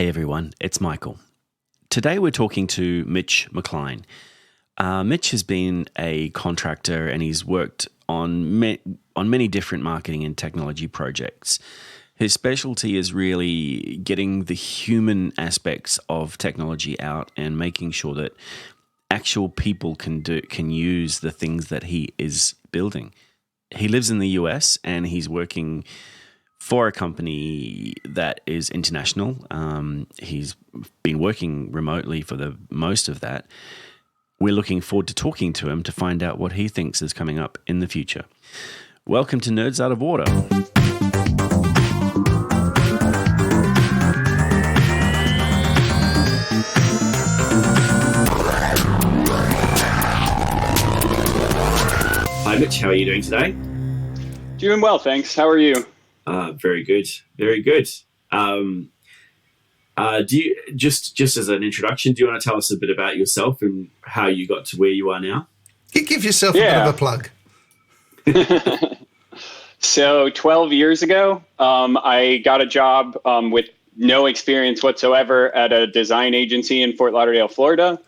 Hey everyone, it's Michael. Today we're talking to Mitch McCline. Mitch has been a contractor and he's worked on many different marketing and technology projects. His specialty is really getting the human aspects of technology out and making sure that actual people can use the things that he is building. He lives in the US and he's working for a company that is international. He's been working remotely for the most of that. We're looking forward to talking to him to find out what he thinks is coming up in the future. Welcome to Nerds Out of Water. Hi Mitch, how are you doing today? Doing well, thanks. How are you? Very good, very good. Do you just as an introduction, do you want to tell us a bit about yourself and how you got to where you are now? Give yourself a bit of a plug. So 12 years ago, I got a job with no experience whatsoever at a design agency in Fort Lauderdale, Florida.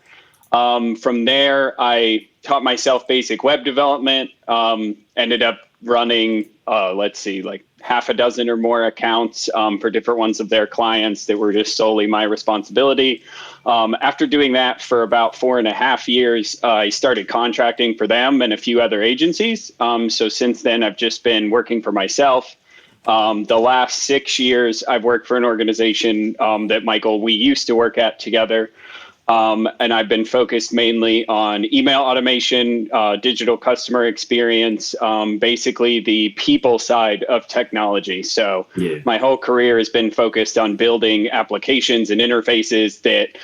From there, I taught myself basic web development, ended up running, like half a dozen or more accounts for different ones of their clients that were just solely my responsibility. After doing that for about 4.5 years, I started contracting for them and a few other agencies. So since then, I've just been working for myself. The last 6 years, I've worked for an organization that Michael, we used to work at together. And I've been focused mainly on email automation, digital customer experience, basically the people side of technology. So My whole career has been focused on building applications and interfaces that,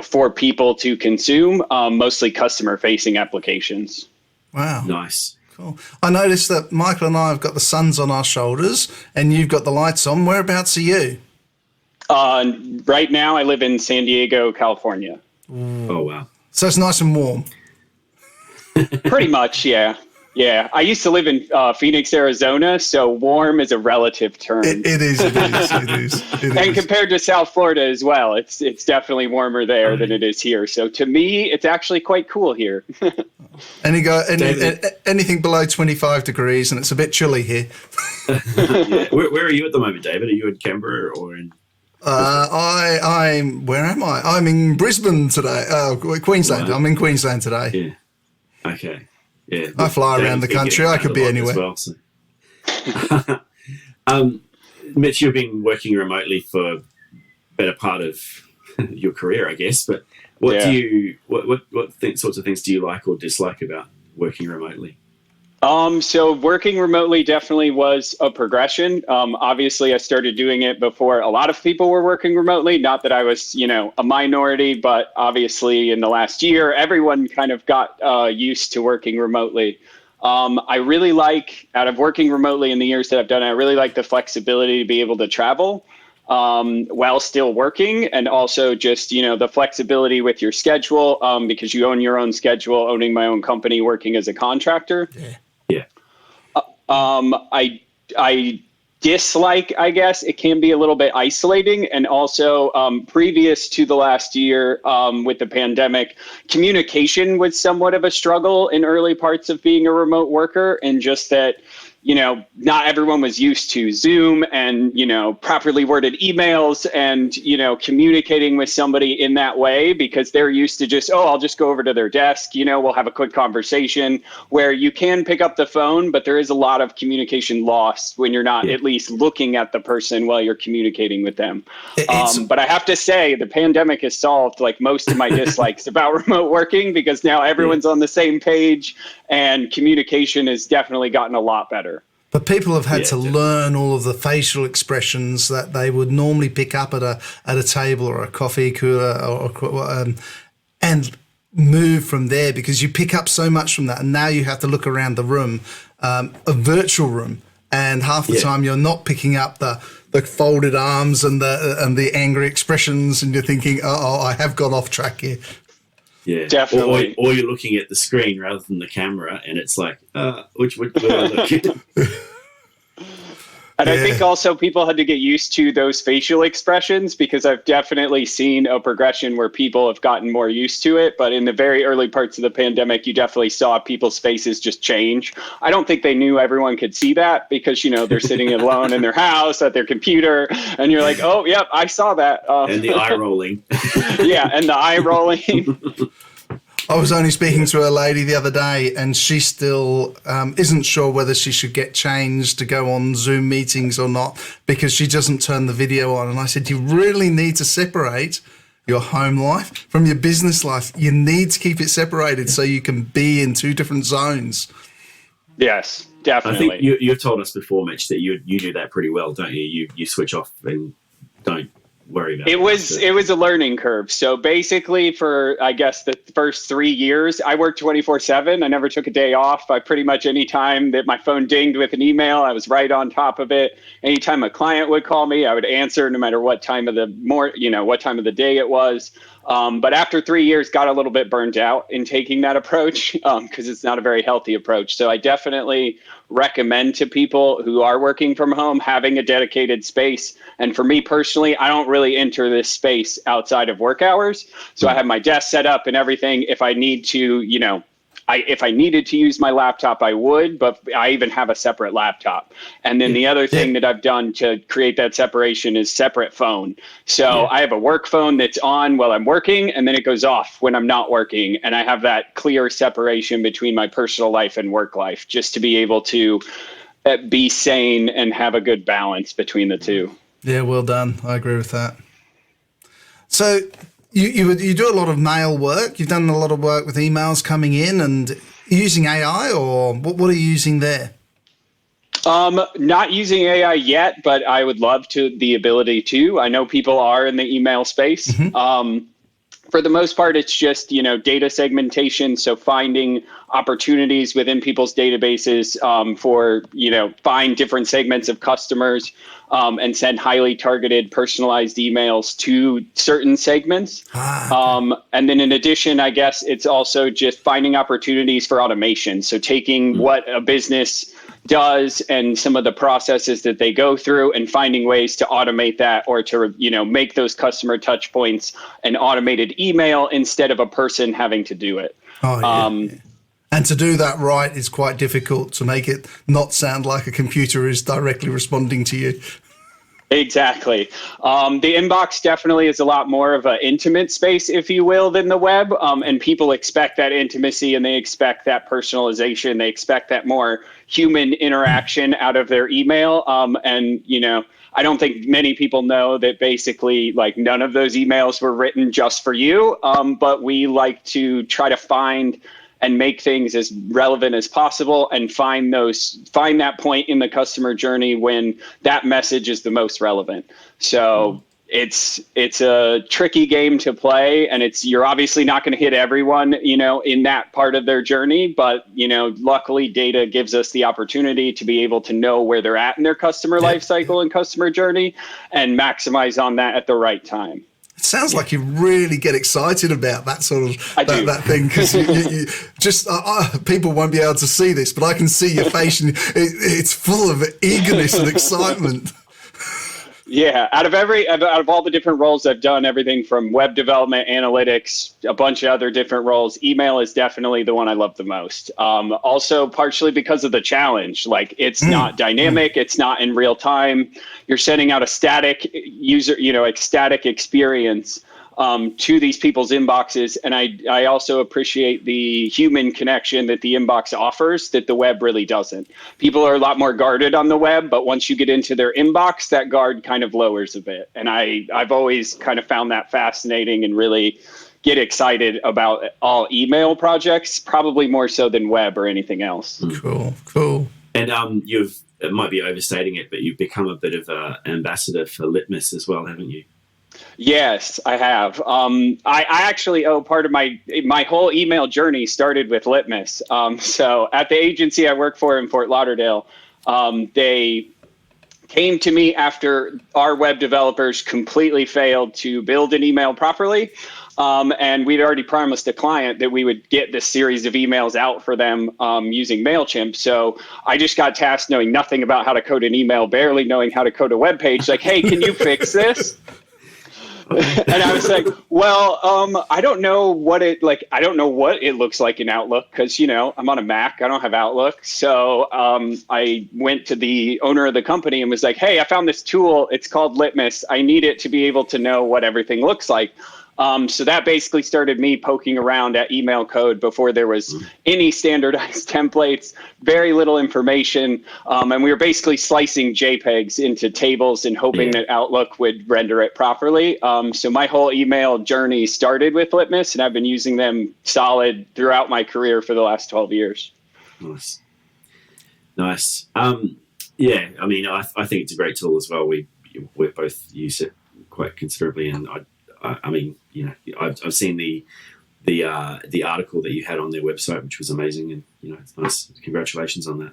for people to consume, mostly customer facing applications. Wow. Nice. Cool. I noticed that Michael and I have got the suns on our shoulders and you've got the lights on. Whereabouts are you? Right now, I live in San Diego, California. Oh, wow. So it's nice and warm. Pretty much, yeah. Yeah. I used to live in Phoenix, Arizona, so warm is a relative term. It is. And compared to South Florida as well, it's definitely warmer there than it is here. So to me, it's actually quite cool here. Anything below 25 degrees and it's a bit chilly here. Yeah. Where are you at the moment, David? Are you in Canberra or in... Where am I? I'm in Brisbane today. Queensland. Wow. I'm in Queensland today. Yeah. Okay. Yeah. I fly around the country. I could be anywhere. Well, so. Mitch, you've been working remotely for a better part of your career, I guess. But what sorts of things do you like or dislike about working remotely? So working remotely definitely was a progression. Obviously, I started doing it before a lot of people were working remotely. Not that I was, a minority, but obviously in the last year, everyone kind of got used to working remotely. I really like, out of working remotely in the years that I've done, I really like the flexibility to be able to travel while still working, and also just, the flexibility with your schedule because you own your own schedule, owning my own company, working as a contractor. Yeah. I dislike, I guess, it can be a little bit isolating. And also previous to the last year with the pandemic, communication was somewhat of a struggle in early parts of being a remote worker, and just that, not everyone was used to Zoom and, properly worded emails and, communicating with somebody in that way, because they're used to just, I'll just go over to their desk, we'll have a quick conversation, where you can pick up the phone, but there is a lot of communication lost when you're not at least looking at the person while you're communicating with them. But I have to say the pandemic has solved like most of my dislikes about remote working, because now everyone's on the same page and communication has definitely gotten a lot better. But people have had to learn all of the facial expressions that they would normally pick up at a table or a coffee cooler, and move from there, because you pick up so much from that. And now you have to look around the room, a virtual room, and half the time you're not picking up the folded arms and the angry expressions, and you're thinking, I have got off track here. Yeah, definitely. Or you're looking at the screen rather than the camera, and it's like, which would I look at? And I think also people had to get used to those facial expressions, because I've definitely seen a progression where people have gotten more used to it. But in the very early parts of the pandemic, you definitely saw people's faces just change. I don't think they knew everyone could see that, because, they're sitting alone in their house at their computer, and you're like, oh, yep, I saw that. And the eye rolling. Yeah, and the eye rolling. I was only speaking to a lady the other day, and she still isn't sure whether she should get changed to go on Zoom meetings or not, because she doesn't turn the video on. And I said, you really need to separate your home life from your business life. You need to keep it separated so you can be in two different zones. Yes, definitely. I think you've told us before, Mitch, that you do that pretty well, don't you? You switch off and don't worry about it. It was a learning curve. So basically, for I guess the first 3 years, I worked 24/7. I never took a day off. I pretty much, any time that my phone dinged with an email, I was right on top of it. Anytime a client would call me, I would answer, no matter what time of the what time of the day it was. But after 3 years, got a little bit burned out in taking that approach, because it's not a very healthy approach. So I definitely recommend to people who are working from home having a dedicated space. And for me personally, I don't really enter this space outside of work hours. So I have my desk set up and everything. If I need to, if I needed to use my laptop, I would, but I even have a separate laptop. And then the other thing that I've done to create that separation is separate phone. So I have a work phone that's on while I'm working, and then it goes off when I'm not working. And I have that clear separation between my personal life and work life, just to be able to be sane and have a good balance between the two. Yeah, well done. I agree with that. So you do a lot of mail work. You've done a lot of work with emails coming in, and using AI, or what are you using there? Not using AI yet, but I would love the ability to. I know people are in the email space. Mm-hmm. For the most part, it's just, data segmentation. So finding opportunities within people's databases for, find different segments of customers and send highly targeted, personalized emails to certain segments. And then in addition, I guess it's also just finding opportunities for automation. So taking what a business does and some of the processes that they go through, and finding ways to automate that, or to, make those customer touch points an automated email instead of a person having to do it. And to do that right is quite difficult, to make it not sound like a computer is directly responding to you. Exactly. The inbox definitely is a lot more of an intimate space, if you will, than the web. And people expect that intimacy, and they expect that personalization. They expect that more human interaction out of their email. I don't think many people know that basically, like, none of those emails were written just for you. But we like to try to find and make things as relevant as possible, and find that point in the customer journey when that message is the most relevant. So it's a tricky game to play, and you're obviously not going to hit everyone, in that part of their journey. But, luckily data gives us the opportunity to be able to know where they're at in their customer life cycle and customer journey, and maximize on that at the right time. It sounds like you really get excited about that sort of that thing, because you just people won't be able to see this, but I can see your face, and it's full of eagerness and excitement. Yeah, out of all the different roles I've done, everything from web development, analytics, a bunch of other different roles, email is definitely the one I love the most. Also, partially because of the challenge. Like, it's not dynamic, it's not in real time. You're sending out a static user, static experience to these people's inboxes. And I also appreciate the human connection that the inbox offers that the web really doesn't. People are a lot more guarded on the web, but once you get into their inbox, that guard kind of lowers a bit. And I've always kind of found that fascinating, and really get excited about all email projects, probably more so than web or anything else. Cool. And it might be overstating it, but you've become a bit of an ambassador for Litmus as well, haven't you? Yes, I have. I actually owe part of my whole email journey started with Litmus. So at the agency I work for in Fort Lauderdale, they came to me after our web developers completely failed to build an email properly. And we'd already promised a client that we would get this series of emails out for them using MailChimp. So I just got tasked knowing nothing about how to code an email, barely knowing how to code a web page. Like, hey, can you fix this? And I was like, well, I don't know what it looks like in Outlook because, I'm on a Mac. I don't have Outlook. So I went to the owner of the company and was like, hey, I found this tool. It's called Litmus. I need it to be able to know what everything looks like. So that basically started me poking around at email code before there was any standardized templates, very little information. And we were basically slicing JPEGs into tables and hoping that Outlook would render it properly. So my whole email journey started with Litmus, and I've been using them solid throughout my career for the last 12 years. Nice. Yeah, I mean, I think it's a great tool as well. We both use it quite considerably, and I mean, I've seen the article that you had on their website, which was amazing, and it's nice. Congratulations on that.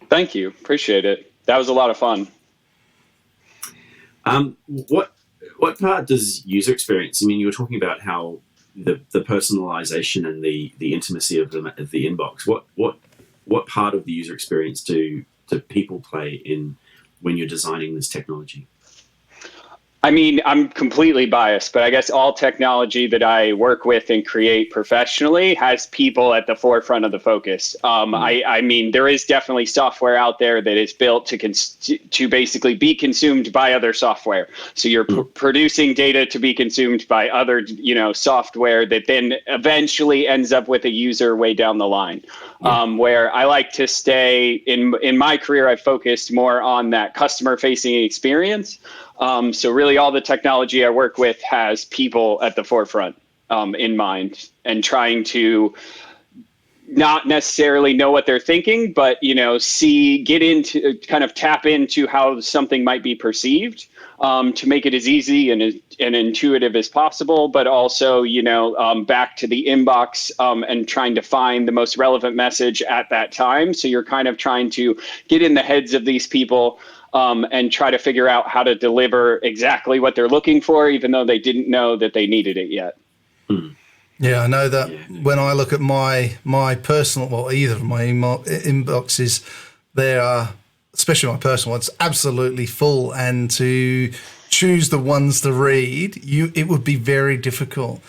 Thank you, appreciate it. That was a lot of fun. What part does user experience? I mean, you were talking about how the personalization and the intimacy of the inbox. What part of the user experience do people play in when you're designing this technology? I mean, I'm completely biased, but I guess all technology that I work with and create professionally has people at the forefront of the focus. I mean, there is definitely software out there that is built to basically be consumed by other software. So you're producing data to be consumed by other, software that then eventually ends up with a user way down the line. Where I like to stay in my career, I focused more on that customer facing experience. So really all the technology I work with has people at the forefront in mind, and trying to not necessarily know what they're thinking, but, tap into how something might be perceived, to make it as easy and intuitive as possible, but also, back to the inbox and trying to find the most relevant message at that time. So you're kind of trying to get in the heads of these people and try to figure out how to deliver exactly what they're looking for, even though they didn't know that they needed it yet. Yeah, I know that when I look at my personal, well, either of my inboxes, they are, especially my personal ones, absolutely full. And to choose the ones to read, it would be very difficult.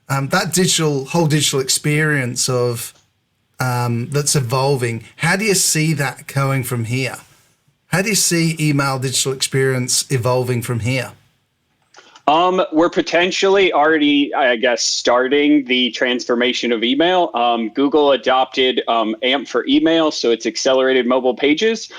That whole digital experience of that's evolving, how do you see that going from here? How do you see email digital experience evolving from here? We're potentially already, I guess, starting the transformation of email. Google adopted AMP for email, so it's accelerated mobile pages.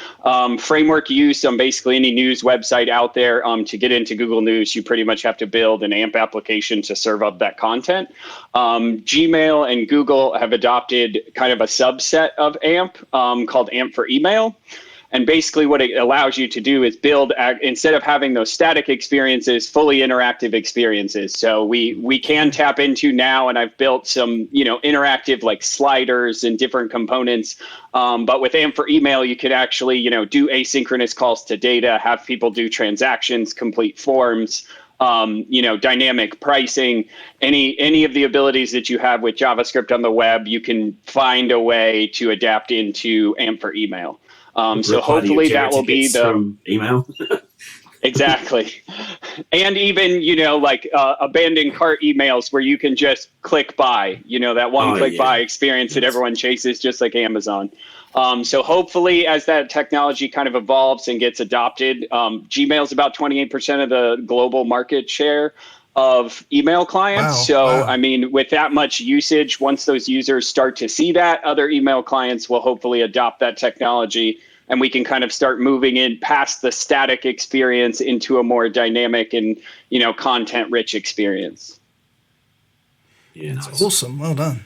Framework used on basically any news website out there. To get into Google News, you pretty much have to build an AMP application to serve up that content. Gmail and Google have adopted kind of a subset of AMP called AMP for email. And basically what it allows you to do is build, instead of having those static experiences, fully interactive experiences. So we can tap into now, and I've built some, interactive like sliders and different components. But with AMP for email, you could actually, do asynchronous calls to data, have people do transactions, complete forms, dynamic pricing, any of the abilities that you have with JavaScript on the web, you can find a way to adapt into AMP for email. So hopefully that will be the email. Exactly. And even, abandoned cart emails where you can just click buy, that one-click buy experience that everyone chases, just like Amazon. So hopefully as that technology kind of evolves and gets adopted, Gmail is about 28% of the global market share of email clients. I mean, with that much usage, once those users start to see that, other email clients will hopefully adopt that technology, and we can kind of start moving in past the static experience into a more dynamic and, content rich experience. Yeah, nice. Awesome. Well done.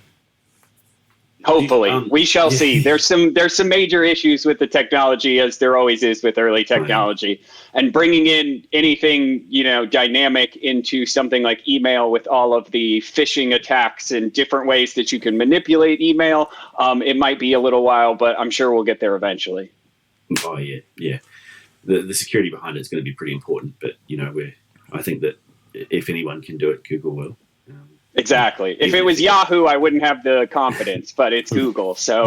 Hopefully, we shall see. There's some major issues with the technology, as there always is with early technology, and bringing in anything dynamic into something like email with all of the phishing attacks and different ways that you can manipulate email. It might be a little while, but I'm sure we'll get there eventually. Oh yeah. the security behind it is going to be pretty important. But I think that if anyone can do it, Google will. Exactly. If it was Yahoo, I wouldn't have the confidence, but it's Google. So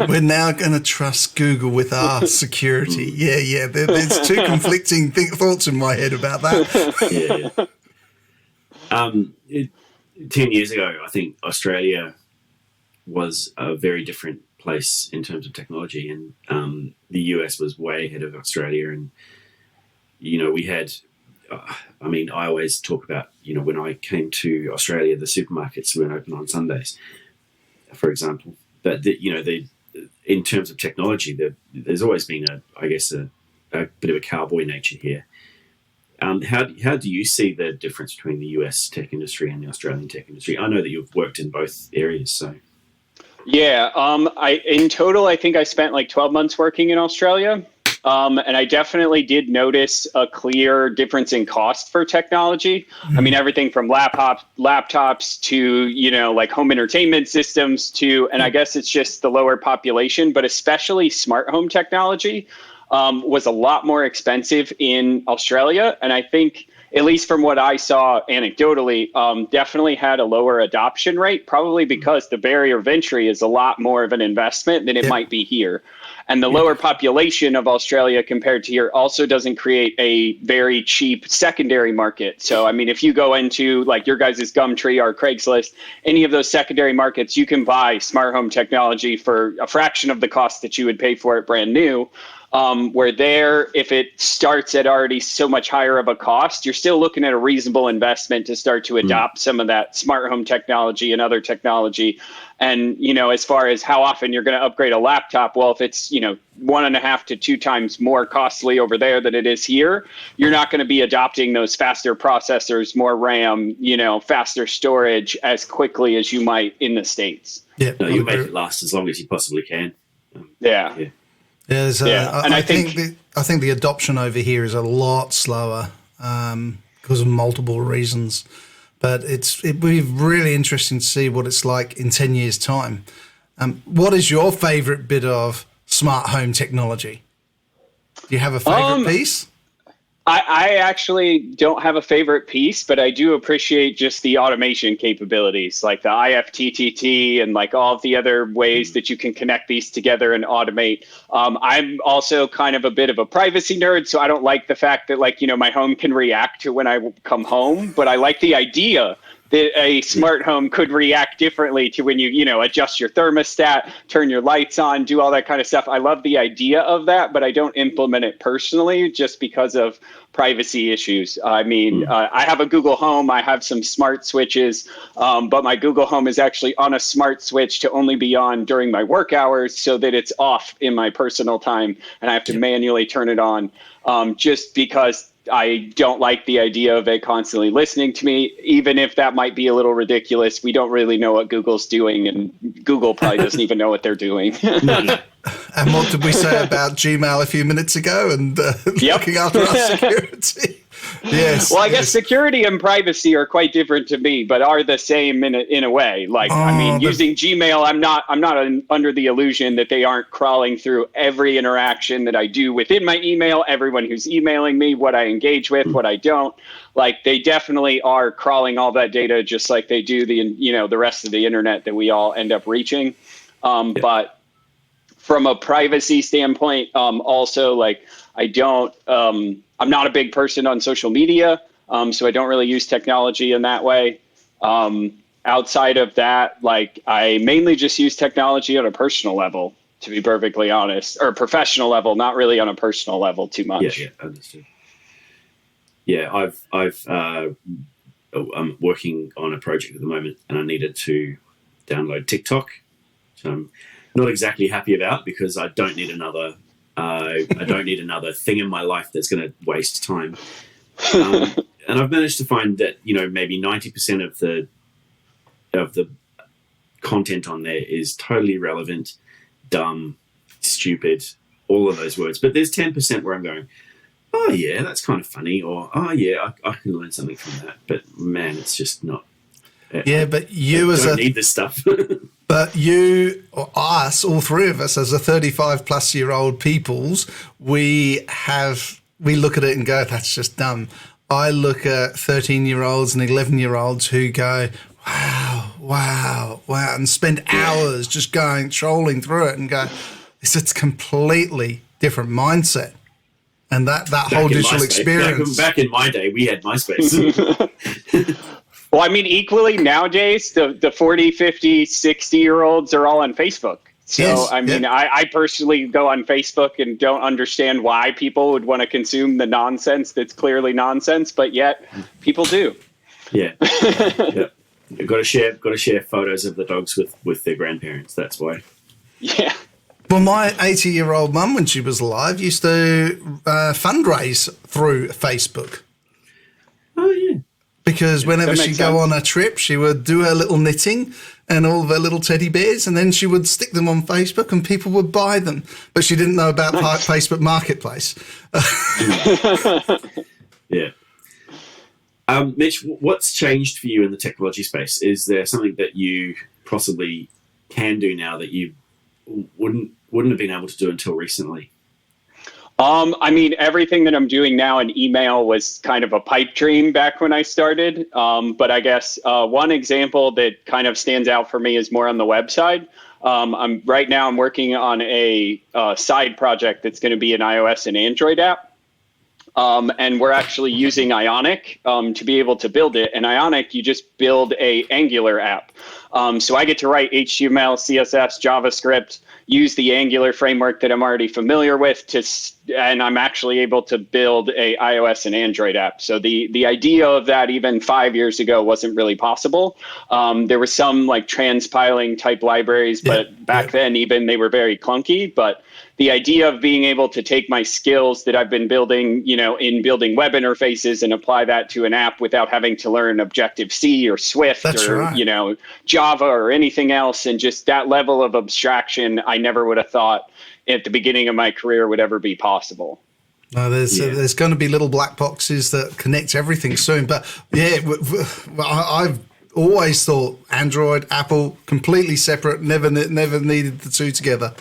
we're now going to trust Google with our security. Yeah. There's two conflicting thoughts in my head about that. Yeah. 10 years ago, I think Australia was a very different place in terms of technology, and the US was way ahead of Australia. And we had. I always talk about, when I came to Australia, the supermarkets weren't open on Sundays, for example. But, in terms of technology, there's always been a bit of a cowboy nature here. How do you see the difference between the US tech industry and the Australian tech industry? I know that you've worked in both areas, so. Yeah, in total, I think I spent like 12 months working in Australia. And I definitely did notice a clear difference in cost for technology. I mean, everything from laptops to, like home entertainment systems and I guess it's just the lower population, but especially smart home technology was a lot more expensive in Australia. And I think, at least from what I saw anecdotally, definitely had a lower adoption rate, probably because the barrier of entry is a lot more of an investment than it might be here. And the lower population of Australia compared to here also doesn't create a very cheap secondary market. So, I mean, if you go into like your guys' Gumtree or Craigslist, any of those secondary markets, you can buy smart home technology for a fraction of the cost that you would pay for it brand new. Where there, if it starts at already so much higher of a cost, you're still looking at a reasonable investment to start to adopt some of that smart home technology and other technology. And, as far as how often you're going to upgrade a laptop, well, if it's, 1.5 to 2 times more costly over there than it is here, you're not going to be adopting those faster processors, more RAM, faster storage as quickly as you might in the States. Yeah, no, you make it last as long as you possibly can. Yeah. And I think the adoption over here is a lot slower because of multiple reasons. But it'd be really interesting to see what it's like in 10 years' time. What is your favourite bit of smart home technology? Do you have a favourite piece? I actually don't have a favorite piece, but I do appreciate just the automation capabilities, like the IFTTT and like all of the other ways that you can connect these together and automate. I'm also kind of a bit of a privacy nerd, so I don't like the fact that my home can react to when I come home, but I like the idea that a smart home could react differently to when you adjust your thermostat, turn your lights on, do all that kind of stuff. I love the idea of that, but I don't implement it personally just because of privacy issues. I mean, I have a Google Home. I have some smart switches, but my Google Home is actually on a smart switch to only be on during my work hours so that it's off in my personal time, and I have to manually turn it on just because I don't like the idea of it constantly listening to me, even if that might be a little ridiculous. We don't really know what Google's doing, and Google probably doesn't even know what they're doing. And what did we say about Gmail a few minutes ago and looking after our security? Yes. Well, I guess security and privacy are quite different to me, but are the same in a way. Like, using Gmail, I'm not under the illusion that they aren't crawling through every interaction that I do within my email, everyone who's emailing me, what I engage with, what I don't. Like, they definitely are crawling all that data just like they do the rest of the internet that we all end up reaching. But from a privacy standpoint, also, like, I don't. I'm not a big person on social media, so I don't really use technology in that way. Outside of that, like, I mainly just use technology on a personal level, to be perfectly honest, or professional level, not really on a personal level too much. Yeah, understood. Yeah, I'm working on a project at the moment, and I needed to download TikTok, which I'm not exactly happy about because I don't need another. I don't need another thing in my life that's going to waste time. And I've managed to find that maybe 90% of the content on there is totally relevant, dumb, stupid, all of those words. But there's 10% where I'm going, oh yeah, that's kind of funny, or oh yeah, I can learn something from that. But man, it's just not. Yeah, but you don't need this stuff. But you, or us, all three of us, as a 35-plus-year-old peoples, we look at it and go, that's just dumb. I look at 13-year-olds and 11-year-olds who go, wow, and spend hours just trolling through it and go, it's completely different mindset. And that whole digital experience. Back in my day, we had MySpace. Well, I mean, equally nowadays, the 40, 50, 60-year-olds are all on Facebook. So, yes, I mean, yeah. I personally go on Facebook and don't understand why people would want to consume the nonsense that's clearly nonsense, but yet people do. Yeah. Yeah. You've got to share photos of the dogs with their grandparents. That's why. Yeah. Well, my 80-year-old mum, when she was alive, used to fundraise through Facebook. Oh, yeah. Because whenever she'd go on a trip, she would do her little knitting and all of her little teddy bears, and then she would stick them on Facebook and people would buy them. But she didn't know about Facebook Marketplace. Yeah. Mitch, what's changed for you in the technology space? Is there something that you possibly can do now that you wouldn't have been able to do until recently? I mean, everything that I'm doing now in email was kind of a pipe dream back when I started. But I guess one example that kind of stands out for me is more on the website. I'm working on a side project that's going to be an iOS and Android app. And we're actually using Ionic to be able to build it. And Ionic, you just build a Angular app. So I get to write HTML, CSS, JavaScript, use the Angular framework that I'm already familiar with, and I'm actually able to build a iOS and Android app. So the idea of that even 5 years ago wasn't really possible. There were some like transpiling type libraries, but back then even they were very clunky. But the idea of being able to take my skills that I've been building, in building web interfaces and apply that to an app without having to learn Objective-C or Swift Java or anything else. And just that level of abstraction, I never would have thought at the beginning of my career would ever be possible. No, there's going to be little black boxes that connect everything soon. But I've always thought Android, Apple, completely separate, never needed the two together.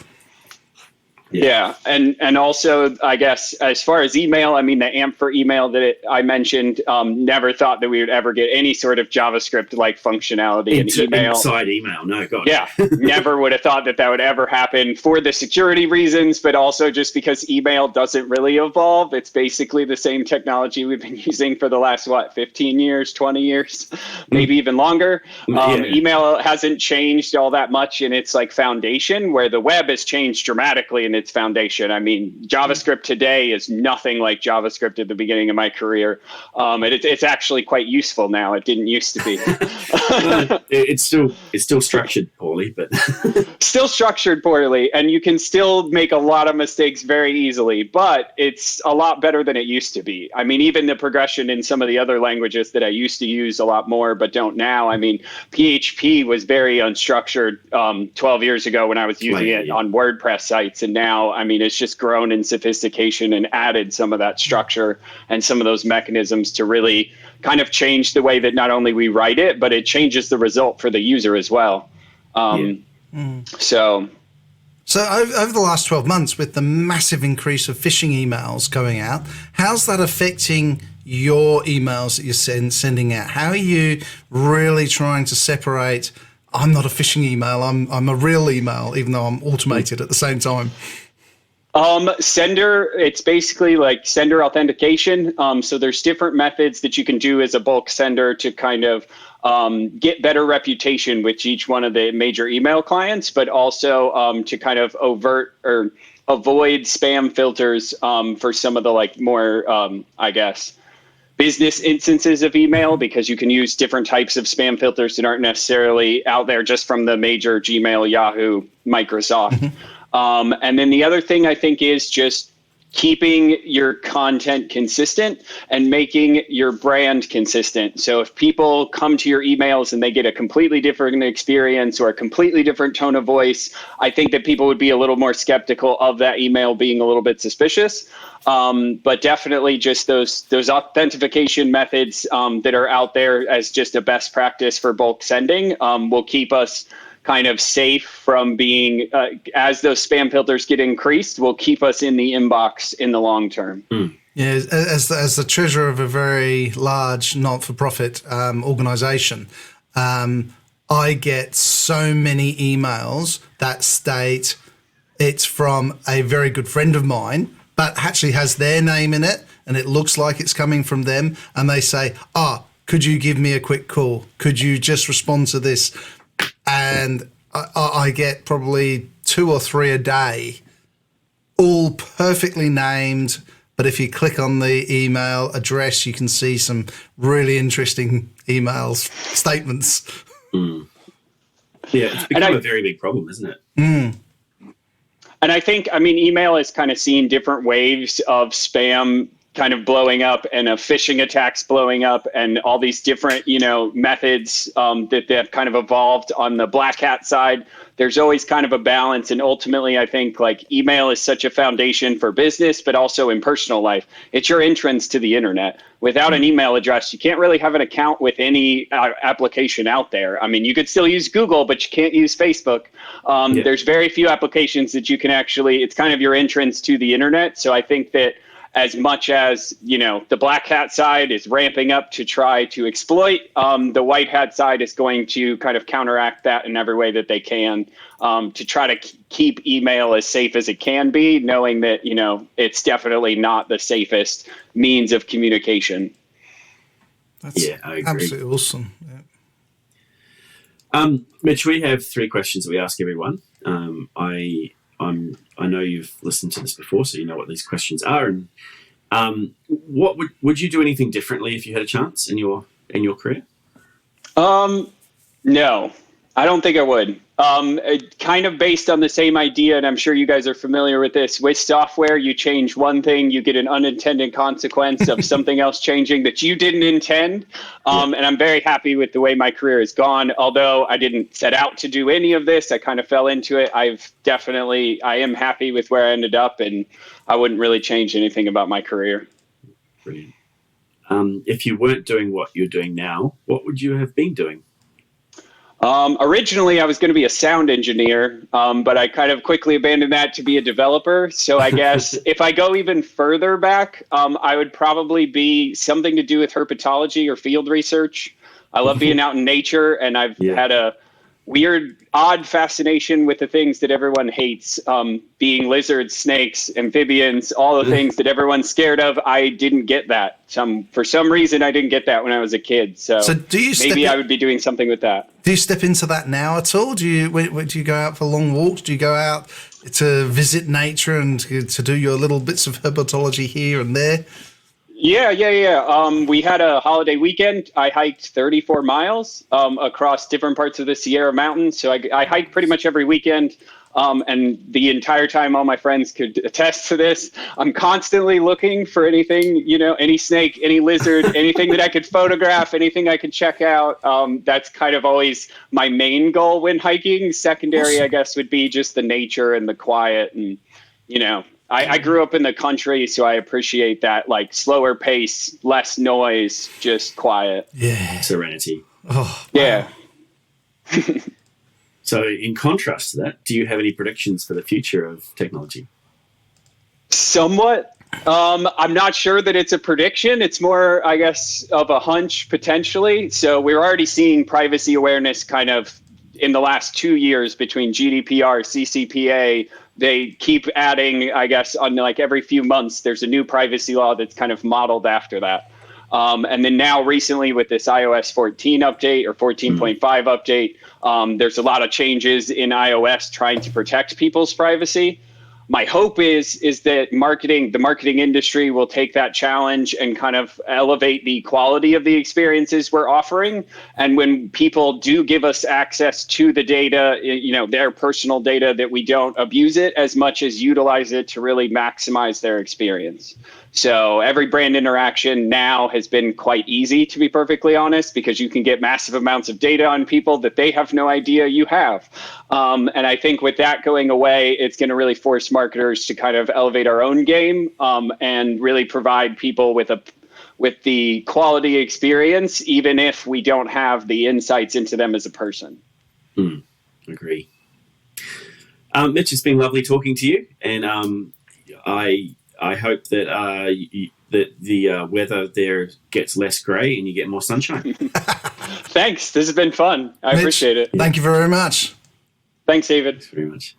Yeah. And also, I guess, as far as email, I mean, the AMP for email that I mentioned, never thought that we would ever get any sort of JavaScript-like functionality in email. Inside email, no, God. Yeah, never would have thought that would ever happen for the security reasons, but also just because email doesn't really evolve. It's basically the same technology we've been using for the last, 15 years, 20 years, maybe even longer. Email hasn't changed all that much in its foundation, where the web has changed dramatically in its foundation. I mean, JavaScript today is nothing like JavaScript at the beginning of my career. It's actually quite useful now. It didn't used to be. It's still structured poorly, but still structured poorly, and you can still make a lot of mistakes very easily, but it's a lot better than it used to be. I mean, even the progression in some of the other languages that I used to use a lot more but don't now. I mean, PHP was very unstructured 12 years ago when I was using it on WordPress sites, and now, I mean, it's just grown in sophistication and added some of that structure and some of those mechanisms to really kind of change the way that not only we write it, but it changes the result for the user as well. So over the last 12 months, with the massive increase of phishing emails going out, how's that affecting your emails that you're sending out? How are you really trying to separate, I'm not a phishing email, I'm a real email, even though I'm automated at the same time? Sender, it's basically like sender authentication. So there's different methods that you can do as a bulk sender to kind of get better reputation with each one of the major email clients, but also to kind of avoid spam filters for some of the more, business instances of email, because you can use different types of spam filters that aren't necessarily out there just from the major Gmail, Yahoo, Microsoft. Mm-hmm. And then the other thing I think is just keeping your content consistent and making your brand consistent. So if people come to your emails and they get a completely different experience or a completely different tone of voice, I think that people would be a little more skeptical of that email being a little bit suspicious. But definitely just those authentication methods that are out there as just a best practice for bulk sending will keep us kind of safe from being, as those spam filters get increased, will keep us in the inbox in the long term. Yeah, as the treasurer of a very large not-for-profit organisation, I get so many emails that state it's from a very good friend of mine, but actually has their name in it, and it looks like it's coming from them, and they say, could you give me a quick call? Could you just respond to this? And I get probably 2 or 3 a day, all perfectly named. But if you click on the email address, you can see some really interesting statements. Yeah, it's become a very big problem, isn't it? And I think, email has kind of seen different waves of spam kind of blowing up and of phishing attacks blowing up and all these different, methods that have kind of evolved on the black hat side. There's always kind of a balance. And ultimately, I think like email is such a foundation for business, but also in personal life. It's your entrance to the internet. Without an email address, you can't really have an account with any application out there. You could still use Google, but you can't use Facebook. There's very few applications that you can actually, it's kind of your entrance to the internet. So I think that as much as, the black hat side is ramping up to try to exploit, the white hat side is going to kind of counteract that in every way that they can, to try to keep email as safe as it can be, knowing that, it's definitely not the safest means of communication. That's I agree. Absolutely awesome. Yeah. Mitch, we have 3 questions that we ask everyone. I know you've listened to this before, so you know what these questions are. And what would you do anything differently if you had a chance in your career? No, I don't think I would. Kind of based on the same idea, and I'm sure you guys are familiar with this. With software, you change one thing, you get an unintended consequence of something else changing that you didn't intend. And I'm very happy with the way my career has gone. Although I didn't set out to do any of this, I kind of fell into it. I am happy with where I ended up, and I wouldn't really change anything about my career. Brilliant. If you weren't doing what you're doing now, what would you have been doing? Originally, I was going to be a sound engineer, but I kind of quickly abandoned that to be a developer. So I guess if I go even further back, I would probably be something to do with herpetology or field research. I love being out in nature, and I've had a weird, odd fascination with the things that everyone hates, being lizards, snakes, amphibians, all the things that everyone's scared of. I didn't get that. For some reason, I didn't get that when I was a kid. So maybe I would be doing something with that. Do you step into that now at all? Do you go out for long walks? Do you go out to visit nature and to do your little bits of herpetology here and there? Yeah. We had a holiday weekend. I hiked 34 miles across different parts of the Sierra Mountains. So I hiked pretty much every weekend. And the entire time, all my friends could attest to this. I'm constantly looking for anything, any snake, any lizard, anything that I could photograph, anything I could check out. That's kind of always my main goal when hiking. Secondary, I guess, would be just the nature and the quiet. And, I grew up in the country, so I appreciate that, like slower pace, less noise, just quiet. Yeah. Serenity. Oh, yeah. Wow. So in contrast to that, do you have any predictions for the future of technology? Somewhat. I'm not sure that it's a prediction. It's more, I guess, of a hunch potentially. So we're already seeing privacy awareness kind of in the last 2 years between GDPR, CCPA. They keep adding, I guess, on like every few months, there's a new privacy law that's kind of modeled after that. And then now recently with this iOS 14 update or 14.5 update, there's a lot of changes in iOS trying to protect people's privacy. My hope is that the marketing industry will take that challenge and kind of elevate the quality of the experiences we're offering. And when people do give us access to the data, their personal data, that we don't abuse it as much as utilize it to really maximize their experience. So every brand interaction now has been quite easy, to be perfectly honest, because you can get massive amounts of data on people that they have no idea you have. And I think with that going away, it's going to really force marketers to kind of elevate our own game and really provide people with the quality experience, even if we don't have the insights into them as a person. Agree. Mitch, it's been lovely talking to you, and I hope that that the weather there gets less grey and you get more sunshine. Thanks. This has been fun. I Mitch, appreciate it. Thank you very much. Thanks, David. Thanks very much.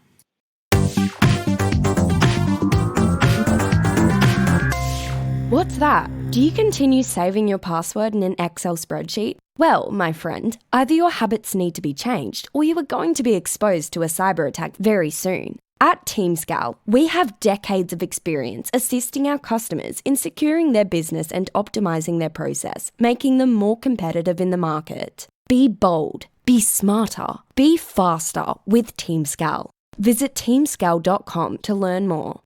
What's that? Do you continue saving your password in an Excel spreadsheet? Well, my friend, either your habits need to be changed or you are going to be exposed to a cyber attack very soon. At TeamScale, we have decades of experience assisting our customers in securing their business and optimizing their process, making them more competitive in the market. Be bold, be smarter, be faster with TeamScale. Visit teamscale.com to learn more.